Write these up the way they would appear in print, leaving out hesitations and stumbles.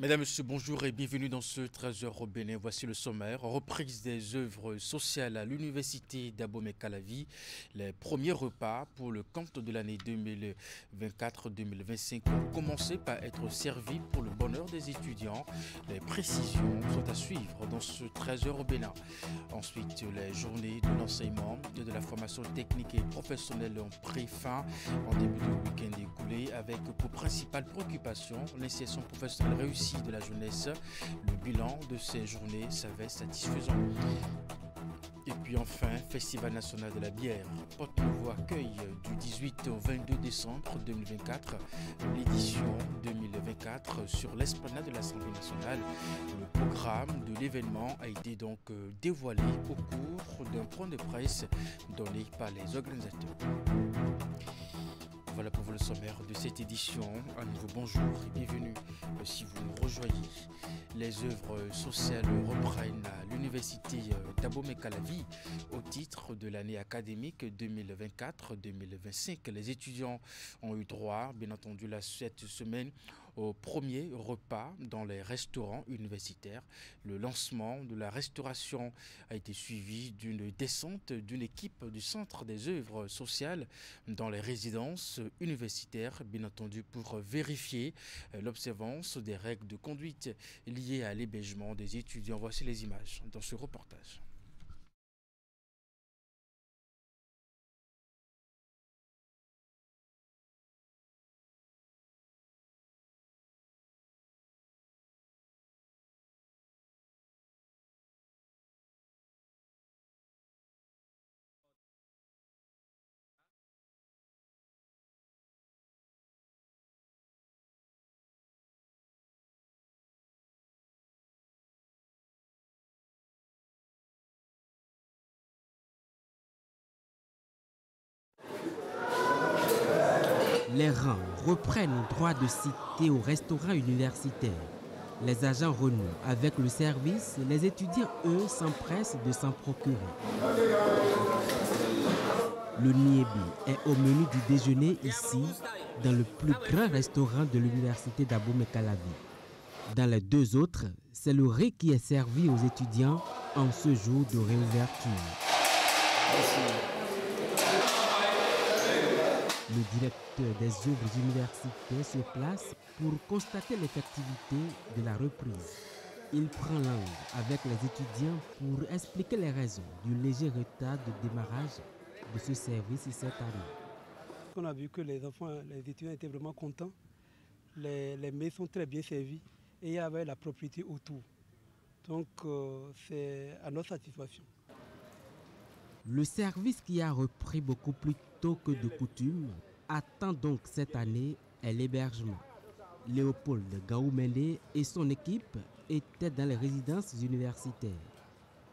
Mesdames, Messieurs, bonjour et bienvenue dans ce Trésor au Bénin. Voici le sommaire. Reprise des œuvres sociales à l'université d'Abomey-Calavi. Les premiers repas pour le compte de l'année 2024-2025 ont commencé par être servis pour le bonheur des étudiants. Les précisions sont à suivre dans ce Trésor au Bénin. Ensuite, les journées de l'enseignement et de la formation technique et professionnelle ont pris fin en début de week-end écoulé avec pour principale préoccupation l'insertion professionnelle réussie de la jeunesse. Le bilan de ces journées s'avère satisfaisant. Et puis enfin, Festival national de la bière. Porte-Nouveau accueille du 18 au 22 décembre 2024 l'édition 2024 sur l'esplanade de l'Assemblée nationale. Le programme de l'événement a été donc dévoilé au cours d'un point de presse donné par les organisateurs. Voilà pour vous le sommaire de cette édition. À nouveau bonjour et bienvenue si vous nous rejoignez. Les œuvres sociales reprennent à l'université d'Abomey-Calavi au titre de l'année académique 2024-2025. Les étudiants ont eu droit, bien entendu, cette semaine au premier repas dans les restaurants universitaires. Le lancement de la restauration a été suivi d'une descente d'une équipe du Centre des œuvres sociales dans les résidences universitaires, bien entendu, pour vérifier l'observance des règles de conduite liées à l'hébergement des étudiants. Voici les images dans ce reportage. Les rangs reprennent droit de cité au restaurant universitaire. Les agents renouent avec le service, les étudiants, eux, s'empressent de s'en procurer. Le niébi est au menu du déjeuner ici, dans le plus grand restaurant de l'université d'Abomey-Calavi. Dans les deux autres, c'est le riz qui est servi aux étudiants en ce jour de réouverture. Le directeur des œuvres universitaires se place pour constater l'effectivité de la reprise. Il prend langue avec les étudiants pour expliquer les raisons du léger retard de démarrage de ce service cette année. On a vu que les étudiants étaient vraiment contents. Les mets sont très bien servis et il y avait la propriété autour. Donc c'est à notre satisfaction. Le service qui a repris beaucoup plus tôt que de coutume attend donc cette année est l'hébergement. Léopold Gaoumende et son équipe étaient dans les résidences universitaires.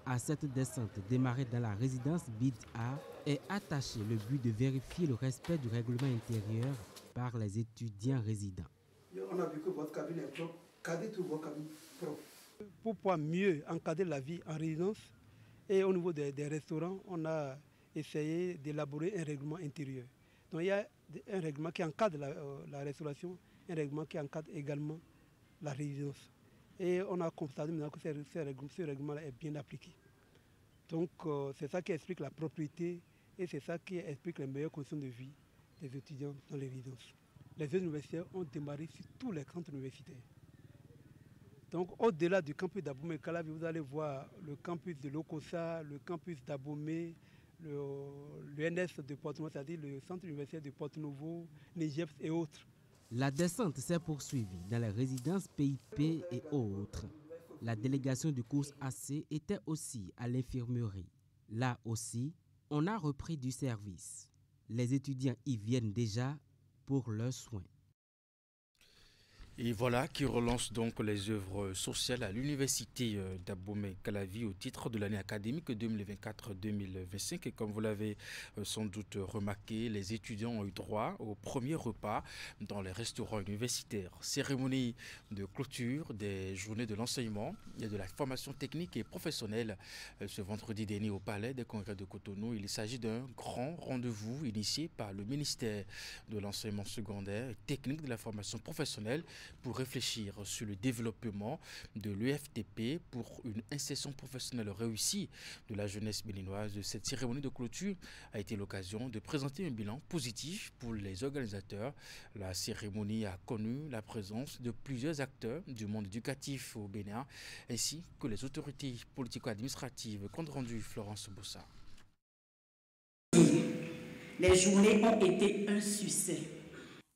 À cette descente démarrée dans la résidence BID-A est attaché le but de vérifier le respect du règlement intérieur par les étudiants résidents. On a vu que votre cabine est propre, cadrez toute votre cabine propre. Pour pouvoir mieux encadrer la vie en résidence et au niveau des restaurants, on a essayé d'élaborer un règlement intérieur. Donc il y a un règlement qui encadre la restauration, un règlement qui encadre également la résidence. Et on a constaté maintenant que ce règlement est bien appliqué. Donc c'est ça qui explique la propriété et c'est ça qui explique les meilleures conditions de vie des étudiants dans les résidences. Les universitaires ont démarré sur tous les centres universitaires. Donc au-delà du campus d'Abomey-Calavi, vous allez voir le campus de l'Okosa, le campus d'Abomey, l'UNS de Porte-Nouveau, c'est-à-dire le centre universitaire de Porte-Nouveau, l'IGEPS et autres. La descente s'est poursuivie dans les résidences PIP et autres. La délégation du cours AC était aussi à l'infirmerie. Là aussi, on a repris du service. Les étudiants y viennent déjà pour leurs soins. Et voilà qui relance donc les œuvres sociales à l'université d'Abomey-Calavi au titre de l'année académique 2024-2025. Et comme vous l'avez sans doute remarqué, les étudiants ont eu droit au premier repas dans les restaurants universitaires. Cérémonie de clôture des journées de l'enseignement et de la formation technique et professionnelle ce vendredi dernier au Palais des Congrès de Cotonou. Il s'agit d'un grand rendez-vous initié par le ministère de l'enseignement secondaire et technique de la formation professionnelle pour réfléchir sur le développement de l'EFTP pour une insertion professionnelle réussie de la jeunesse béninoise. Cette cérémonie de clôture a été l'occasion de présenter un bilan positif pour les organisateurs. La cérémonie a connu la présence de plusieurs acteurs du monde éducatif au Bénin ainsi que les autorités politico-administratives. Compte rendu Florence Bossa. Les journées ont été un succès.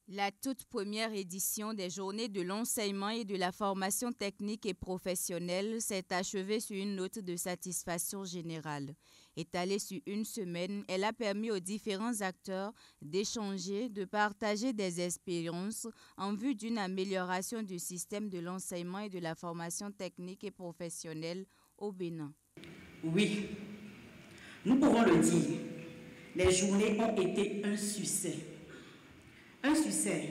La toute première édition des Journées de l'enseignement et de la formation technique et professionnelle s'est achevée sur une note de satisfaction générale. Étalée sur une semaine, elle a permis aux différents acteurs d'échanger, de partager des expériences en vue d'une amélioration du système de l'enseignement et de la formation technique et professionnelle au Bénin. Oui, nous pouvons le dire. Les journées ont été un succès. Un succès,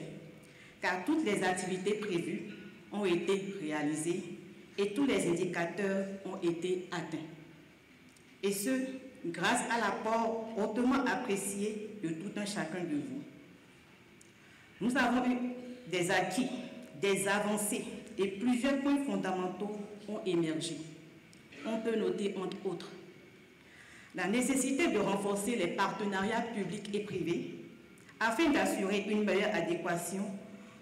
car toutes les activités prévues ont été réalisées et tous les indicateurs ont été atteints. Et ce, grâce à l'apport hautement apprécié de tout un chacun de vous. Nous avons eu des acquis, des avancées et plusieurs points fondamentaux ont émergé. On peut noter entre autres la nécessité de renforcer les partenariats publics et privés afin d'assurer une meilleure adéquation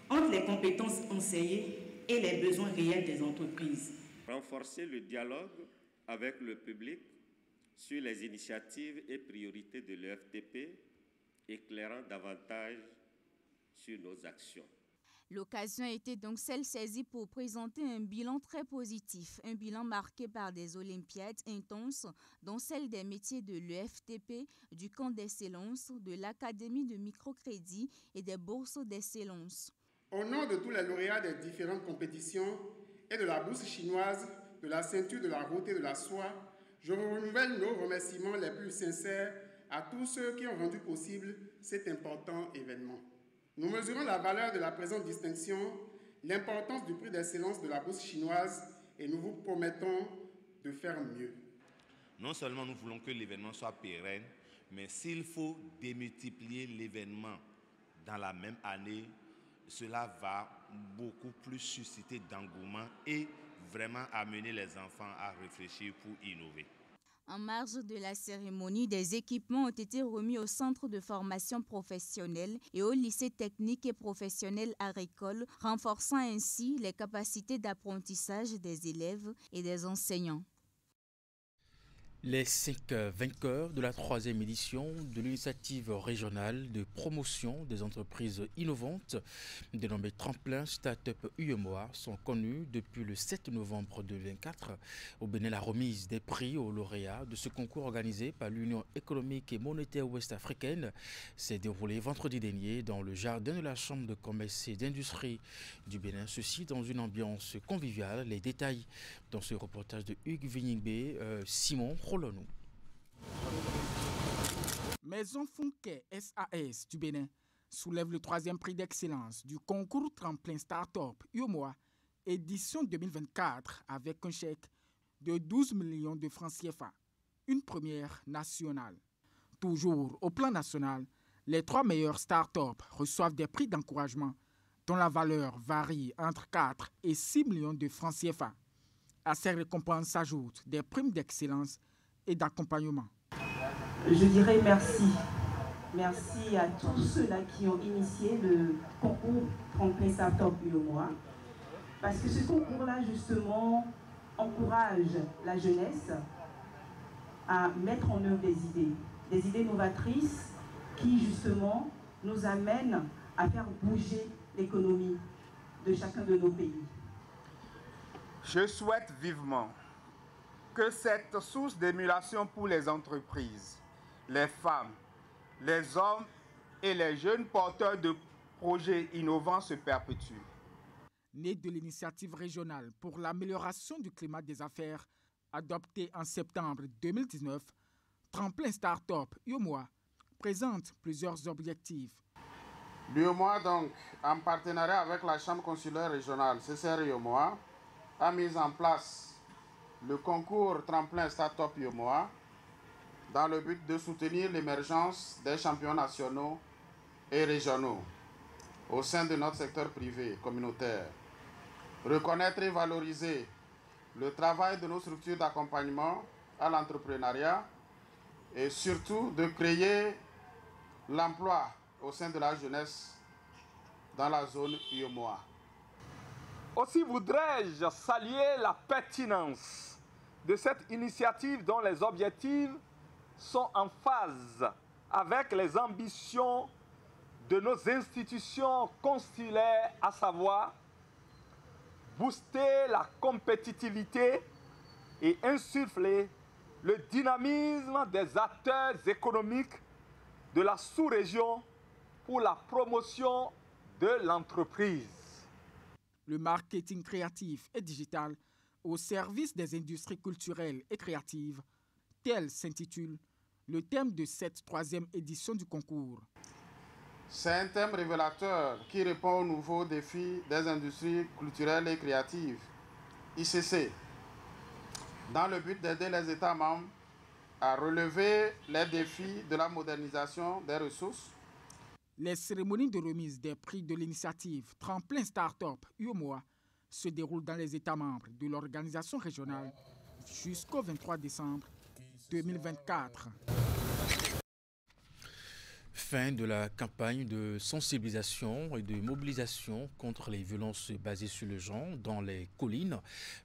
entre les compétences enseignées et les besoins réels des entreprises. Renforcer le dialogue avec le public sur les initiatives et priorités de l'EFTP, éclairant davantage sur nos actions. L'occasion était donc celle saisie pour présenter un bilan très positif, un bilan marqué par des olympiades intenses, dont celle des métiers de l'EFTP, du camp d'excellence, de l'Académie de microcrédit et des bourses d'excellence. Au nom de tous les lauréats des différentes compétitions et de la bourse chinoise, de la ceinture de la route et de la soie, je renouvelle nos remerciements les plus sincères à tous ceux qui ont rendu possible cet important événement. Nous mesurons la valeur de la présente distinction, l'importance du prix d'excellence de la bourse chinoise et nous vous promettons de faire mieux. Non seulement nous voulons que l'événement soit pérenne, mais s'il faut démultiplier l'événement dans la même année, cela va beaucoup plus susciter d'engouement et vraiment amener les enfants à réfléchir pour innover. En marge de la cérémonie, des équipements ont été remis au centre de formation professionnelle et au lycée technique et professionnel agricole, renforçant ainsi les capacités d'apprentissage des élèves et des enseignants. Les 5 vainqueurs de la 3e édition de l'initiative régionale de promotion des entreprises innovantes, dénommée Tremplin Startup UEMOA, sont connus depuis le 7 novembre 2024. Au Bénin, la remise des prix aux lauréats de ce concours organisé par l'Union économique et monétaire ouest-africaine s'est déroulée vendredi dernier dans le jardin de la Chambre de commerce et d'industrie du Bénin. Ceci dans une ambiance conviviale. Les détails dans ce reportage de Hugues Vigningbe, Simon Rolonou. Maison Funke SAS du Bénin soulève le 3e prix d'excellence du concours Tremplin Startup UEMOA édition 2024 avec un chèque de 12 millions de francs CFA, une première nationale. Toujours au plan national, les 3 meilleures startups reçoivent des prix d'encouragement dont la valeur varie entre 4 et 6 millions de francs CFA. À ces récompenses s'ajoutent des primes d'excellence et d'accompagnement. Je dirais merci. Merci à tous ceux-là qui ont initié le concours Tremplin Startup UEMOA. Parce que ce concours-là, justement, encourage la jeunesse à mettre en œuvre des idées novatrices qui, justement, nous amènent à faire bouger l'économie de chacun de nos pays. Je souhaite vivement que cette source d'émulation pour les entreprises, les femmes, les hommes et les jeunes porteurs de projets innovants se perpétue. Né de l'initiative régionale pour l'amélioration du climat des affaires, adoptée en septembre 2019, Tremplin Startup UEMOA présente plusieurs objectifs. L'UEMOA, donc, en partenariat avec la Chambre consulaire régionale CCR UEMOA, a mis en place le concours Tremplin Startup UEMOA dans le but de soutenir l'émergence des champions nationaux et régionaux. au sein de notre secteur privé communautaire, reconnaître et valoriser le travail de nos structures d'accompagnement à l'entrepreneuriat et surtout de créer l'emploi au sein de la jeunesse dans la zone UEMOA. Aussi voudrais-je saluer la pertinence de cette initiative dont les objectifs sont en phase avec les ambitions de nos institutions consulaires, à savoir booster la compétitivité et insuffler le dynamisme des acteurs économiques de la sous-région pour la promotion de l'entreprise. Le marketing créatif et digital au service des industries culturelles et créatives, tel s'intitule le thème de cette 3e édition du concours. C'est un thème révélateur qui répond aux nouveaux défis des industries culturelles et créatives, ICC, dans le but d'aider les États membres à relever les défis de la modernisation des ressources. Les cérémonies de remise des prix de l'initiative Tremplin Start-up UEMOA se déroulent dans les États membres de l'organisation régionale jusqu'au 23 décembre 2024. Fin de la campagne de sensibilisation et de mobilisation contre les violences basées sur le genre dans les collines.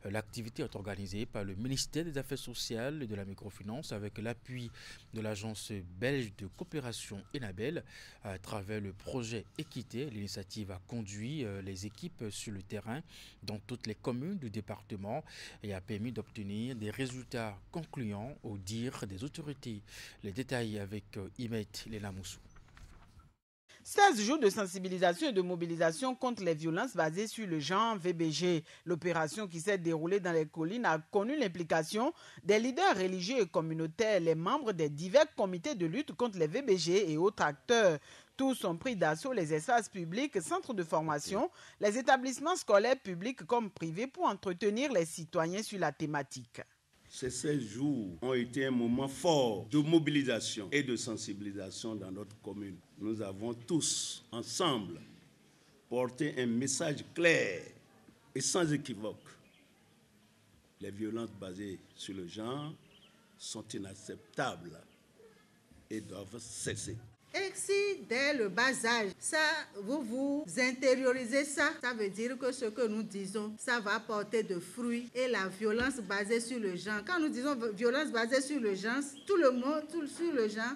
L'activité est organisée par le ministère des Affaires sociales et de la microfinance avec l'appui de l'agence belge de coopération Enabel. À travers le projet Équité, l'initiative a conduit les équipes sur le terrain dans toutes les communes du département et a permis d'obtenir des résultats concluants au dire des autorités. Les détails avec Imet Lenamoussou. 16 jours de sensibilisation et de mobilisation contre les violences basées sur le genre VBG. L'opération qui s'est déroulée dans les collines a connu l'implication des leaders religieux et communautaires, les membres des divers comités de lutte contre les VBG et autres acteurs. Tous ont pris d'assaut les espaces publics, centres de formation, les établissements scolaires publics comme privés pour entretenir les citoyens sur la thématique. Ces 16 jours ont été un moment fort de mobilisation et de sensibilisation dans notre commune. Nous avons tous, ensemble, porté un message clair et sans équivoque. Les violences basées sur le genre sont inacceptables et doivent cesser. Et si dès le bas âge, vous intériorisez ça veut dire que ce que nous disons, ça va porter de fruits. Et la violence basée sur le genre, quand nous disons violence basée sur le genre, tout le monde, sur le genre,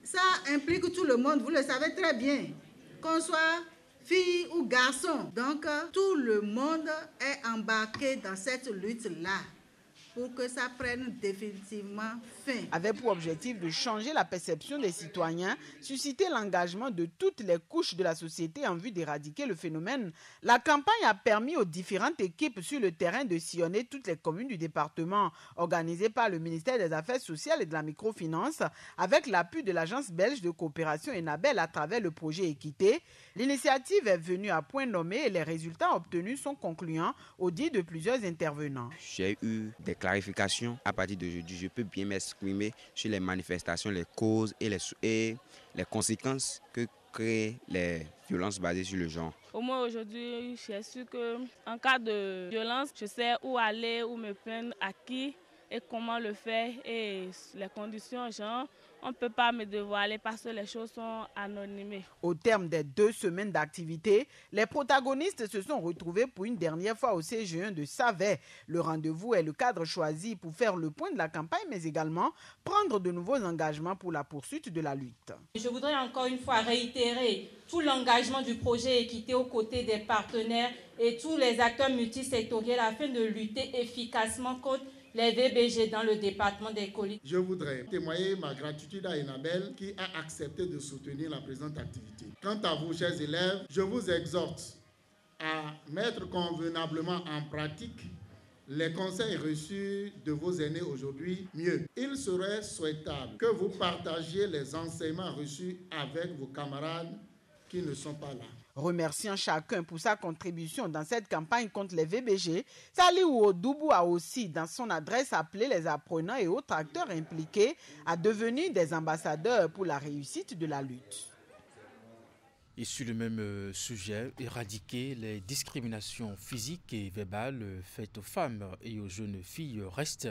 ça implique tout le monde, vous le savez très bien, qu'on soit fille ou garçon. Donc, tout le monde est embarqué dans cette lutte-là, pour que ça prenne définitivement fin. Avec pour objectif de changer la perception des citoyens, susciter l'engagement de toutes les couches de la société en vue d'éradiquer le phénomène, la campagne a permis aux différentes équipes sur le terrain de sillonner toutes les communes du département, organisée par le ministère des Affaires sociales et de la microfinance, avec l'appui de l'agence belge de coopération Enabel à travers le projet Équité. L'initiative est venue à point nommé et les résultats obtenus sont concluants au dit de plusieurs intervenants. J'ai eu des clarifications. À partir d'aujourd'hui, je peux bien m'exprimer sur les manifestations, les causes et les conséquences que créent les violences basées sur le genre. Au moins aujourd'hui, je suis sûr qu'en cas de violence, je sais où aller, où me plaindre, à qui et comment le faire et les conditions, genre, on ne peut pas me dévoiler parce que les choses sont anonymées. Au terme des 2 semaines d'activité, les protagonistes se sont retrouvés pour une dernière fois au CG1 de Savet. Le rendez-vous est le cadre choisi pour faire le point de la campagne, mais également prendre de nouveaux engagements pour la poursuite de la lutte. Je voudrais encore une fois réitérer tout l'engagement du projet Équité aux côtés des partenaires et tous les acteurs multisectoriels afin de lutter efficacement contre les VBG dans le département des collines. Je voudrais témoigner ma gratitude à Enabel qui a accepté de soutenir la présente activité. Quant à vous, chers élèves, je vous exhorte à mettre convenablement en pratique les conseils reçus de vos aînés aujourd'hui. Mieux, il serait souhaitable que vous partagiez les enseignements reçus avec vos camarades qui ne sont pas là. Remerciant chacun pour sa contribution dans cette campagne contre les VBG, Saliou Odoubou a aussi, dans son adresse, appelé les apprenants et autres acteurs impliqués à devenir des ambassadeurs pour la réussite de la lutte. Et sur le même sujet, éradiquer les discriminations physiques et verbales faites aux femmes et aux jeunes filles reste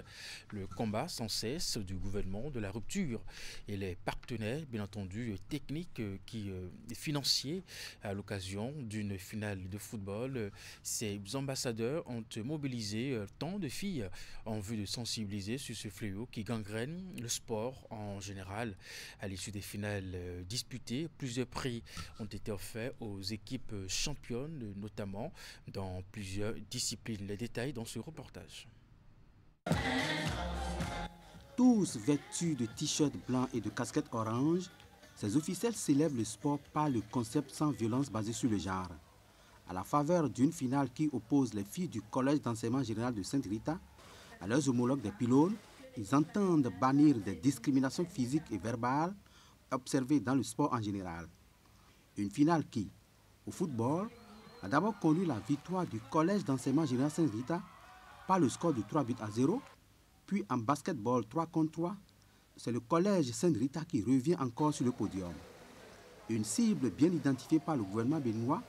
le combat sans cesse du gouvernement de la rupture. Et les partenaires, bien entendu, techniques et financiers, à l'occasion d'une finale de football, ces ambassadeurs ont mobilisé tant de filles en vue de sensibiliser sur ce fléau qui gangrène le sport en général. À l'issue des finales disputées, plusieurs prix ont été offerts aux équipes championnes, notamment dans plusieurs disciplines. Les détails dans ce reportage. Tous vêtus de t-shirts blancs et de casquettes oranges, ces officiels célèbrent le sport par le concept sans violence basé sur le genre. À la faveur d'une finale qui oppose les filles du Collège d'enseignement général de Sainte-Rita à leurs homologues des pylônes, ils entendent bannir des discriminations physiques et verbales observées dans le sport en général. Une finale qui, au football, a d'abord connu la victoire du Collège d'enseignement général Sainte-Rita par le score de 3-0, puis en basketball 3-3, c'est le Collège Sainte-Rita qui revient encore sur le podium. Une cible bien identifiée par le gouvernement béninois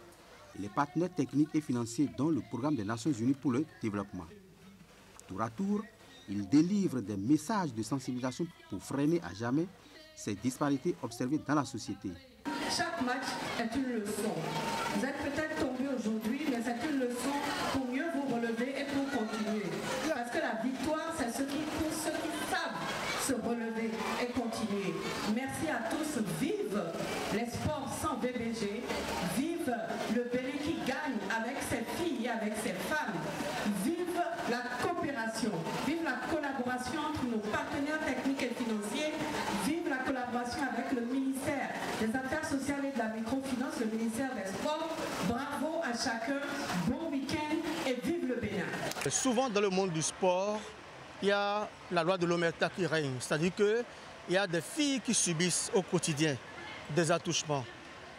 et les partenaires techniques et financiers dont le Programme des Nations Unies pour le développement. Tour à tour, ils délivrent des messages de sensibilisation pour freiner à jamais ces disparités observées dans la société. Chaque match est une leçon. Vous êtes peut-être tombé aujourd'hui, mais c'est une leçon pour mieux vous relever et pour continuer. Parce que la victoire, c'est pour ceux qui savent se relever et continuer. Merci à tous. Vive les sports sans VBG. Vive le Bénin qui gagne avec ses filles et avec ses femmes. Vive la coopération. Vive la collaboration entre nos partenaires techniques et financiers. Vive la collaboration avec le ministère des Affaires sociales et de la microfinance, le ministère des Sports. Bravo à chacun, bon week-end et vive le Bénin. Souvent dans le monde du sport, il y a la loi de l'omerta qui règne, c'est-à-dire qu'il y a des filles qui subissent au quotidien des attouchements,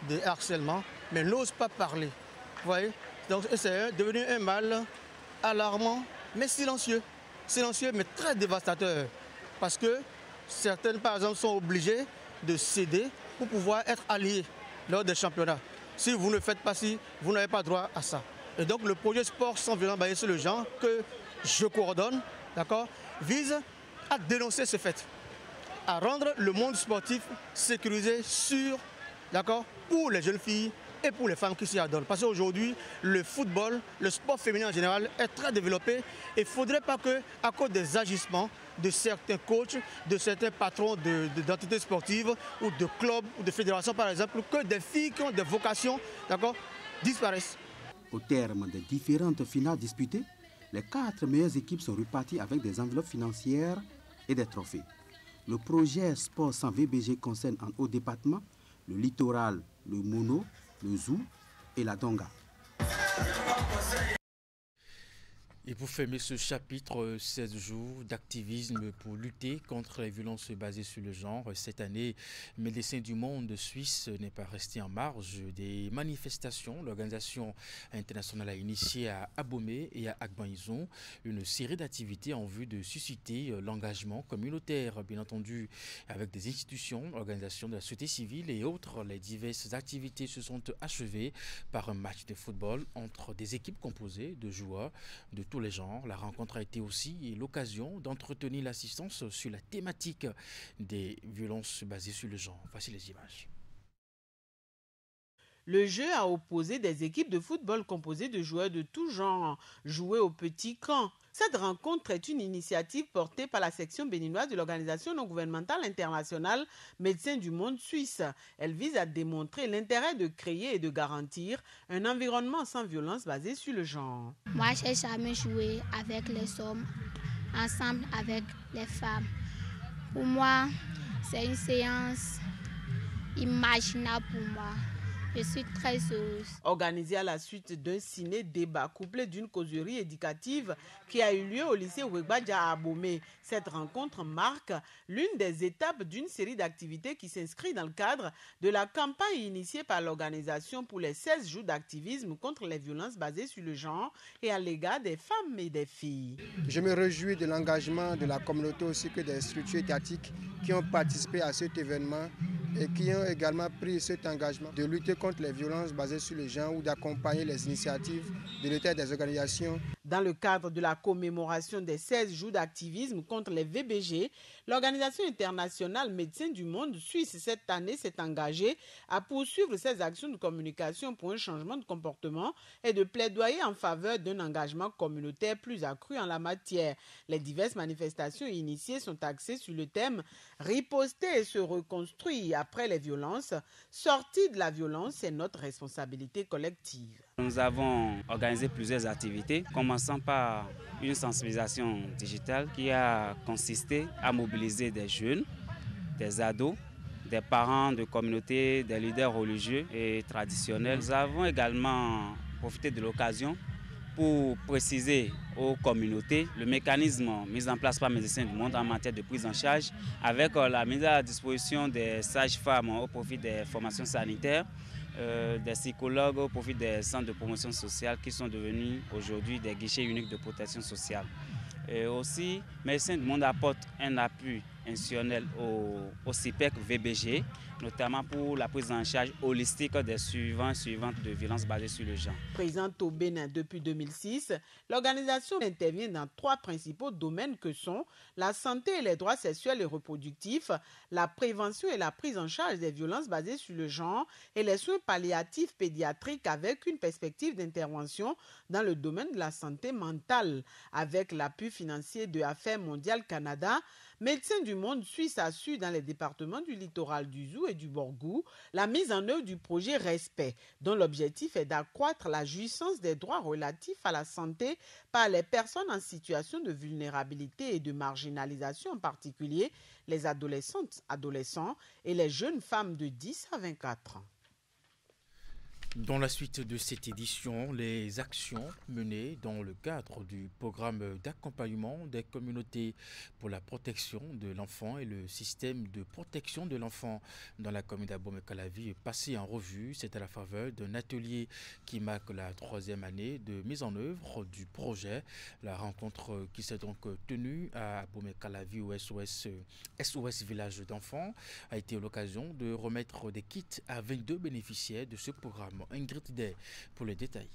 des harcèlements, mais n'osent pas parler. Vous voyez? Donc c'est devenu un mal alarmant, mais silencieux. Silencieux, mais très dévastateur. Parce que certaines, par exemple, sont obligées de céder pour pouvoir être alliés lors des championnats. Si vous ne faites pas ci, vous n'avez pas droit à ça. Et donc le projet sport sans violence basé sur le genre que je coordonne, d'accord, vise à dénoncer ce fait, à rendre le monde sportif sécurisé, sûr, d'accord, pour les jeunes filles et pour les femmes qui s'y adonnent. Parce qu'aujourd'hui, le football, le sport féminin en général est très développé et il ne faudrait pas qu'à cause des agissements de certains coachs, de certains patrons d'entités sportives ou de clubs ou de fédérations par exemple, que des filles qui ont des vocations, d'accord, disparaissent. Au terme des différentes finales disputées, les 4 meilleures équipes sont reparties avec des enveloppes financières et des trophées. Le projet Sport sans VBG concerne en haut département le littoral, le Mono, le Zou et la Donga. Et pour fermer ce chapitre, 16 jours d'activisme pour lutter contre les violences basées sur le genre. Cette année, Médecins du Monde Suisse n'est pas resté en marge des manifestations. L'organisation internationale a initié à Abomey et à Agbanizon une série d'activités en vue de susciter l'engagement communautaire, bien entendu, avec des institutions, organisations de la société civile et autres. Les diverses activités se sont achevées par un match de football entre des équipes composées de joueurs de tous les genres. La rencontre a été aussi l'occasion d'entretenir l'assistance sur la thématique des violences basées sur le genre. Voici les images. Le jeu a opposé des équipes de football composées de joueurs de tout genre, joués au petit camp. Cette rencontre est une initiative portée par la section béninoise de l'organisation non gouvernementale internationale Médecins du Monde Suisse. Elle vise à démontrer l'intérêt de créer et de garantir un environnement sans violence basé sur le genre. Moi, j'ai jamais joué avec les hommes, ensemble avec les femmes. Pour moi, c'est une séance imaginable pour moi. Je suis très heureuse. Organisée à la suite d'un ciné-débat couplé d'une causerie éducative qui a eu lieu au lycée Ouégbadja à Abomey. Cette rencontre marque l'une des étapes d'une série d'activités qui s'inscrit dans le cadre de la campagne initiée par l'organisation pour les 16 jours d'activisme contre les violences basées sur le genre et à l'égard des femmes et des filles. Je me réjouis de l'engagement de la communauté ainsi que des structures étatiques qui ont participé à cet événement et qui ont également pris cet engagement de lutter contre les violences basées sur le genre ou d'accompagner les initiatives de l'État et des organisations. Dans le cadre de la commémoration des 16 jours d'activisme contre les VBG, l'Organisation internationale Médecins du Monde Suisse cette année s'est engagée à poursuivre ses actions de communication pour un changement de comportement et de plaidoyer en faveur d'un engagement communautaire plus accru en la matière. Les diverses manifestations initiées sont axées sur le thème « Riposter et se reconstruire après les violences. Sortir de la violence, c'est notre responsabilité collective ». Nous avons organisé plusieurs activités, commençant par une sensibilisation digitale qui a consisté à mobiliser des jeunes, des ados, des parents de communautés, des leaders religieux et traditionnels. Nous avons également profité de l'occasion pour préciser aux communautés le mécanisme mis en place par Médecins du Monde en matière de prise en charge, avec la mise à disposition des sages-femmes au profit des formations sanitaires, des psychologues au profit des centres de promotion sociale qui sont devenus aujourd'hui des guichets uniques de protection sociale. Et aussi, Médecins du Monde apporte un appui institutionnel au CIPEC VBG, notamment pour la prise en charge holistique des suivantes de violences basées sur le genre. Présente au Bénin depuis 2006, l'organisation intervient dans 3 principaux domaines que sont la santé et les droits sexuels et reproductifs, la prévention et la prise en charge des violences basées sur le genre et les soins palliatifs pédiatriques avec une perspective d'intervention dans le domaine de la santé mentale. Avec l'appui financier de Affaires mondiales Canada, Médecins du Monde Suisse assure dans les départements du littoral du Zou et du Borgou la mise en œuvre du projet Respect, dont l'objectif est d'accroître la jouissance des droits relatifs à la santé par les personnes en situation de vulnérabilité et de marginalisation, en particulier les adolescentes, adolescents et les jeunes femmes de 10 à 24 ans. Dans la suite de cette édition, les actions menées dans le cadre du programme d'accompagnement des communautés pour la protection de l'enfant et le système de protection de l'enfant dans la commune d'Abomey-Calavi est passé en revue. C'est à la faveur d'un atelier qui marque la 3e année de mise en œuvre du projet. La rencontre qui s'est donc tenue à Abomey-Calavi au SOS Village d'enfants a été l'occasion de remettre des kits à 22 bénéficiaires de ce programme. Ingrid Day pour les détails.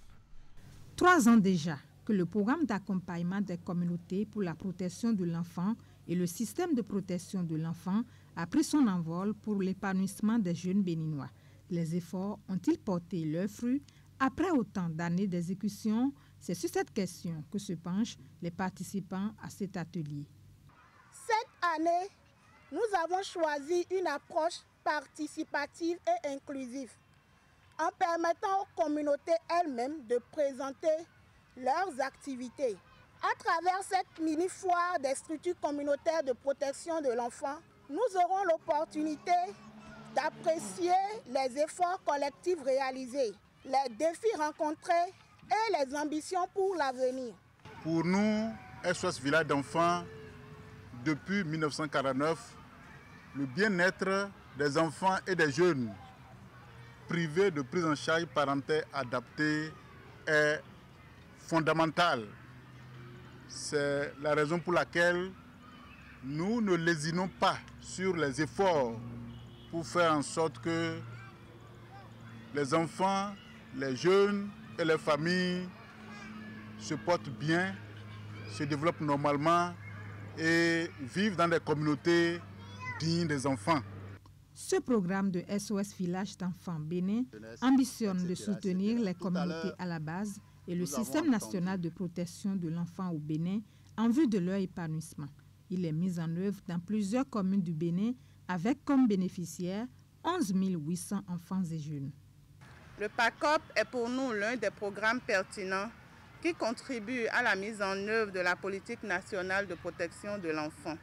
3 ans déjà que le programme d'accompagnement des communautés pour la protection de l'enfant et le système de protection de l'enfant a pris son envol pour l'épanouissement des jeunes béninois. Les efforts ont-ils porté leurs fruits après autant d'années d'exécution? C'est sur cette question que se penchent les participants à cet atelier. Cette année, nous avons choisi une approche participative et inclusive, en permettant aux communautés elles-mêmes de présenter leurs activités. À travers cette mini-foire des structures communautaires de protection de l'enfant, nous aurons l'opportunité d'apprécier les efforts collectifs réalisés, les défis rencontrés et les ambitions pour l'avenir. Pour nous, SOS Village d'enfants, depuis 1949, le bien-être des enfants et des jeunes privés de prise en charge parentale adaptée est fondamental. C'est la raison pour laquelle nous ne lésinons pas sur les efforts pour faire en sorte que les enfants, les jeunes et les familles se portent bien, se développent normalement et vivent dans des communautés dignes des enfants. Ce programme de SOS Village d'enfants Bénin ambitionne de soutenir les communautés à la base et le système national de protection de l'enfant au Bénin en vue de leur épanouissement. Il est mis en œuvre dans plusieurs communes du Bénin avec comme bénéficiaires 11 800 enfants et jeunes. Le PACOP est pour nous l'un des programmes pertinents qui contribue à la mise en œuvre de la politique nationale de protection de l'enfant.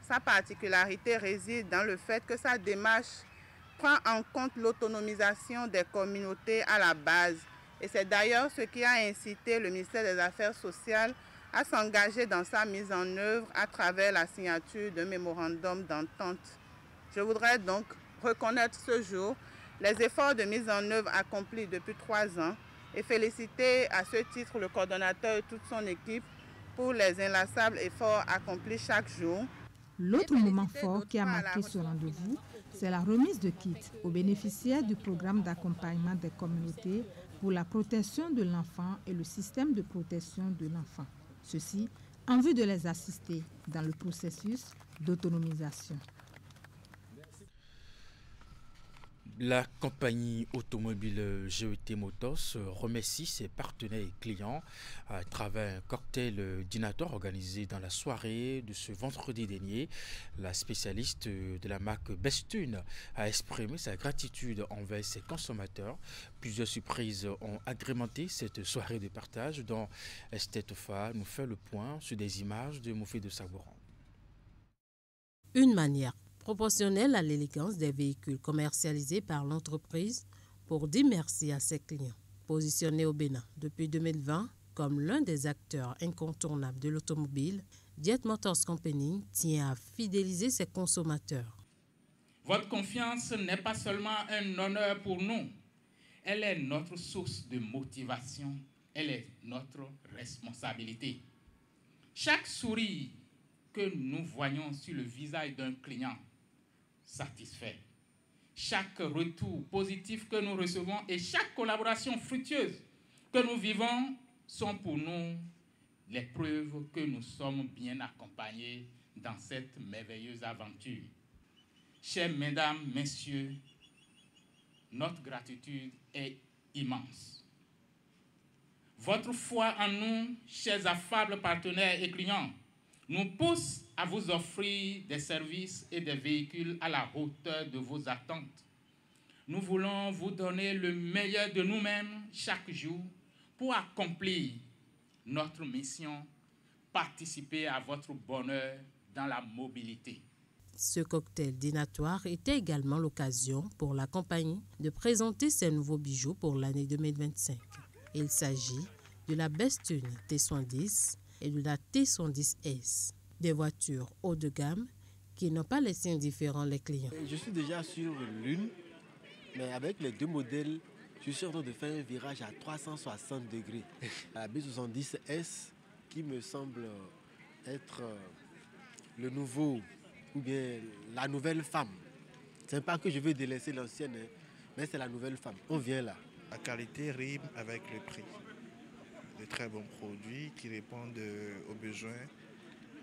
Sa particularité réside dans le fait que sa démarche prend en compte l'autonomisation des communautés à la base. Et c'est d'ailleurs ce qui a incité le ministère des Affaires sociales à s'engager dans sa mise en œuvre à travers la signature d'un mémorandum d'entente. Je voudrais donc reconnaître ce jour les efforts de mise en œuvre accomplis depuis 3 ans et féliciter à ce titre le coordonnateur et toute son équipe pour les inlassables efforts accomplis chaque jour. L'autre moment fort qui a marqué ce rendez-vous, c'est la remise de kits aux bénéficiaires du programme d'accompagnement des communautés pour la protection de l'enfant et le système de protection de l'enfant. Ceci en vue de les assister dans le processus d'autonomisation. La compagnie automobile GET Motors remercie ses partenaires et clients à travers un cocktail dînatoire organisé dans la soirée de ce vendredi dernier. La spécialiste de la marque Bestune a exprimé sa gratitude envers ses consommateurs. Plusieurs surprises ont agrémenté cette soirée de partage dont Esther Tofa nous fait le point sur des images de Moufé de Sabouran. Une manière proportionnelle à l'élégance des véhicules commercialisés par l'entreprise pour dire merci à ses clients. Positionné au Bénin depuis 2020 comme l'un des acteurs incontournables de l'automobile, Jet Motors Company tient à fidéliser ses consommateurs. Votre confiance n'est pas seulement un honneur pour nous, elle est notre source de motivation, elle est notre responsabilité. Chaque sourire que nous voyons sur le visage d'un client satisfait, chaque retour positif que nous recevons et chaque collaboration fructueuse que nous vivons sont pour nous les preuves que nous sommes bien accompagnés dans cette merveilleuse aventure. Chères mesdames, messieurs, notre gratitude est immense. Votre foi en nous, chers affables partenaires et clients, nous pousse à vous offrir des services et des véhicules à la hauteur de vos attentes. Nous voulons vous donner le meilleur de nous-mêmes chaque jour pour accomplir notre mission, participer à votre bonheur dans la mobilité. Ce cocktail dînatoire était également l'occasion pour la compagnie de présenter ses nouveaux bijoux pour l'année 2025. Il s'agit de la Bestune T110 et de la T110S, des voitures haut de gamme qui n'ont pas laissé indifférents les clients. Je suis déjà sur l'une, mais avec les deux modèles, je suis sûr de faire un virage à 360 degrés. La B70S qui me semble être le nouveau, ou bien la nouvelle femme. Ce n'est pas que je veux délaisser l'ancienne, mais c'est la nouvelle femme. On vient là. La qualité rime avec le prix. De très bons produits qui répondent aux besoins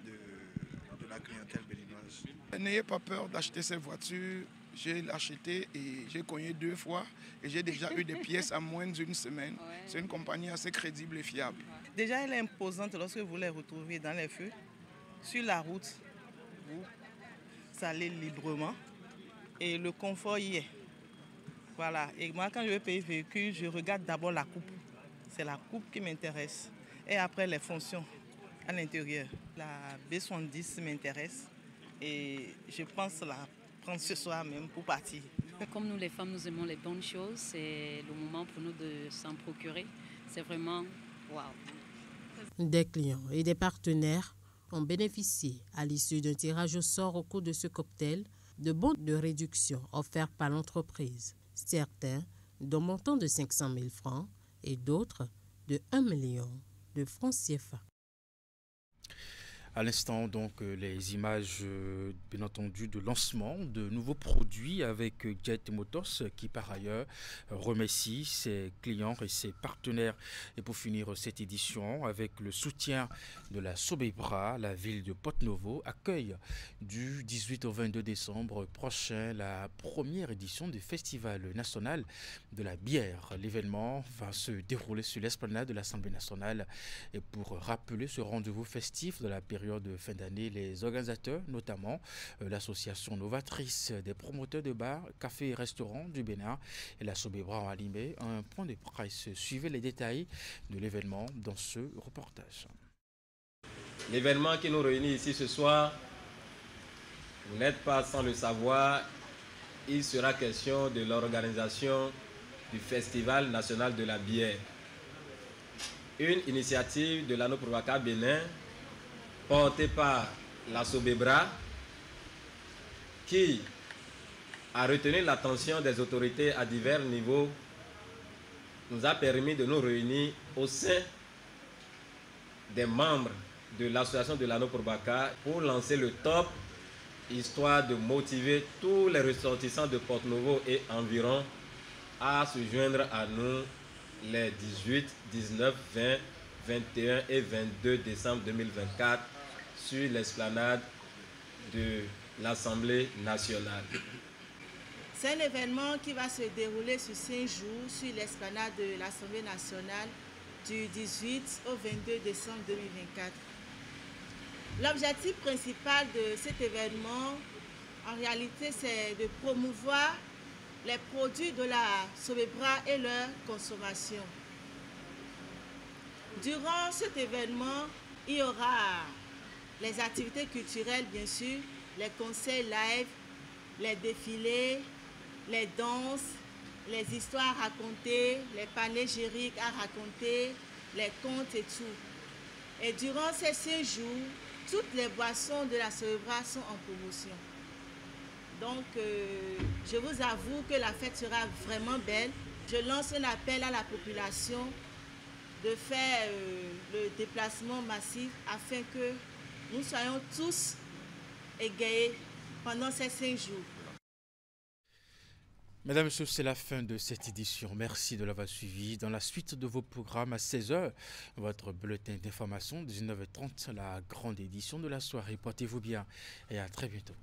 de la clientèle béninoise. N'ayez pas peur d'acheter ces voitures. J'ai acheté et j'ai cogné 2 fois et j'ai déjà eu des pièces en moins d'une semaine. Ouais. C'est une compagnie assez crédible et fiable. Déjà, elle est imposante lorsque vous les retrouvez dans les feux. Sur la route, vous allez librement et le confort y est. Voilà. Et moi, quand je vais payer le véhicule, je regarde d'abord la coupe. C'est la coupe qui m'intéresse. Et après, les fonctions à l'intérieur. La B110 m'intéresse et je pense la prendre ce soir même pour partir. Comme nous, les femmes, nous aimons les bonnes choses. C'est le moment pour nous de s'en procurer. C'est vraiment waouh. Des clients et des partenaires ont bénéficié à l'issue d'un tirage au sort au cours de ce cocktail de bons de réduction offerts par l'entreprise. Certains d'un montant de 500 000 francs et d'autres de 1 million de francs CFA. À l'instant, donc, les images, bien entendu, de lancement de nouveaux produits avec Jet Motors, qui par ailleurs remercie ses clients et ses partenaires. Et pour finir cette édition, avec le soutien de la Sobebra, la ville de Porto-Novo accueille du 18 au 22 décembre prochain la première édition du Festival national de la bière. L'événement va se dérouler sur l'esplanade de l'Assemblée nationale. Et pour rappeler ce rendez-vous festif de la période de fin d'année, les organisateurs, notamment l'association novatrice des promoteurs de bars, cafés et restaurants du Bénin et la Sobebra ont animé un point de presse. Suivez les détails de l'événement dans ce reportage. L'événement qui nous réunit ici ce soir, vous n'êtes pas sans le savoir, il sera question de l'organisation du Festival national de la bière. Une initiative de l'ANOPROVACA Bénin porté par la Sobebra qui a retenu l'attention des autorités à divers niveaux, nous a permis de nous réunir au sein des membres de l'association de l'ANOPROVACA pour lancer le top histoire de motiver tous les ressortissants de Porto-Novo et environ à se joindre à nous les 18, 19, 20, 21 et 22 décembre 2024 sur l'esplanade de l'Assemblée nationale. C'est un événement qui va se dérouler sur 5 jours sur l'esplanade de l'Assemblée nationale du 18 au 22 décembre 2024. L'objectif principal de cet événement, en réalité, c'est de promouvoir les produits de la Sobebra et leur consommation. Durant cet événement, il y aura les activités culturelles, bien sûr, les concerts live, les défilés, les danses, les histoires racontées, les panégyriques à raconter, les contes et tout. Et durant ces 5 jours, toutes les boissons de la Sobebra sont en promotion. Donc, je vous avoue que la fête sera vraiment belle. Je lance un appel à la population de faire le déplacement massif afin que nous soyons tous égayés pendant ces 5 jours. Mesdames et messieurs, c'est la fin de cette édition. Merci de l'avoir suivi. Dans la suite de vos programmes à 16h, votre bulletin d'information, 19h30, la grande édition de la soirée. Portez-vous bien et à très bientôt.